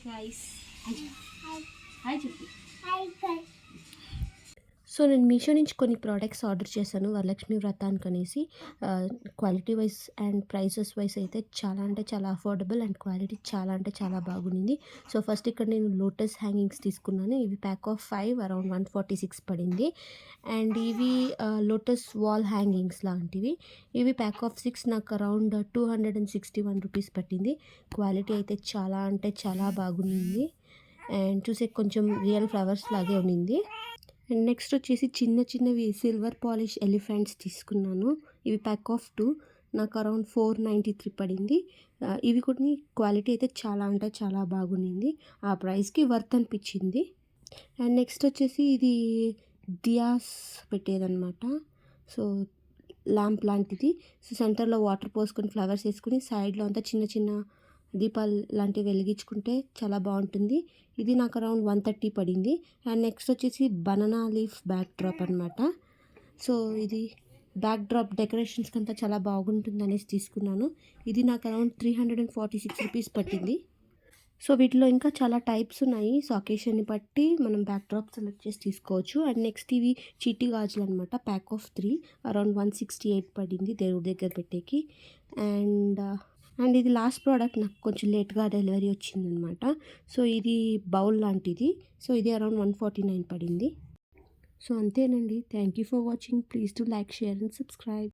Guys. Hi చెప్పు. So నేను మీషో నుంచి కొన్ని ప్రోడక్ట్స్ ఆర్డర్ చేశాను వరలక్ష్మి వ్రతానికి అనేసి. Quality wise and prices wise అయితే చాలా అంటే చాలా అఫోర్డబుల్ అండ్ క్వాలిటీ చాలా అంటే చాలా బాగుంది. సో ఫస్ట్ ఇక్కడ నేను లోటస్ హ్యాంగింగ్స్ తీసుకున్నాను. ఇవి ప్యాక్ ఆఫ్ 5 అరౌండ్ 146 పడింది. అండ్ ఇవి లోటస్ వాల్ హ్యాంగింగ్స్ లాంటివి. ఇవి ప్యాక్ ఆఫ్ 6 నాకు అరౌండ్ 261 రూపీస్ పట్టింది. క్వాలిటీ అయితే చాలా అంటే చాలా బాగుంది. అండ్ చూసే కొంచెం రియల్ ఫ్లవర్స్ లాగే ఉన్నింది. అండ్ నెక్స్ట్ వచ్చేసి చిన్న చిన్నవి సిల్వర్ పాలిష్ ఎలిఫెంట్స్ తీసుకున్నాను. ఇవి ప్యాక్ ఆఫ్ 2 నాకు అరౌండ్ 493 పడింది. ఇవి కూడా క్వాలిటీ అయితే చాలా అంటే చాలా బాగుంది. ఆ ప్రైస్కి వర్త్ అనిపించింది. అండ్ నెక్స్ట్ వచ్చేసి ఇది దియాస్ పెట్టేదన్నమాట. సో ల్యాంప్ లాంటిది. సో సెంటర్లో వాటర్ పోసుకొని ఫ్లవర్స్ వేసుకొని సైడ్లో అంతా చిన్న చిన్న దీపాలు లాంటివి వెలిగించుకుంటే చాలా బాగుంటుంది. ఇది నాకు అరౌండ్ 130 పడింది. అండ్ నెక్స్ట్ వచ్చేసి బనానా లీఫ్ బ్యాక్ డ్రాప్ అనమాట. సో ఇది బ్యాక్ డ్రాప్ డెకరేషన్స్కి అంతా చాలా బాగుంటుంది అనేసి తీసుకున్నాను. ఇది నాకు అరౌండ్ 346 రూపీస్ పట్టింది. సో వీటిలో ఇంకా చాలా టైప్స్ ఉన్నాయి. సో అకేషన్ని బట్టి మనం బ్యాక్ డ్రాప్ సెలెక్ట్ చేసి తీసుకోవచ్చు. అండ్ నెక్స్ట్ ఇవి చీటీ గాజులు అనమాట. ప్యాక్ ఆఫ్ 3 అరౌండ్ 168 పడింది దేవుడి దగ్గర పెట్టేకి. అండ్ ఇది లాస్ట్ ప్రోడక్ట్ నాకు కొంచెం లేట్గా డెలివరీ వచ్చిందనమాట. సో ఇది బౌల్ లాంటిది. సో ఇది అరౌండ్ 149 పడింది. సో అంతేనండి. Thank you for watching. Please to like, share and subscribe.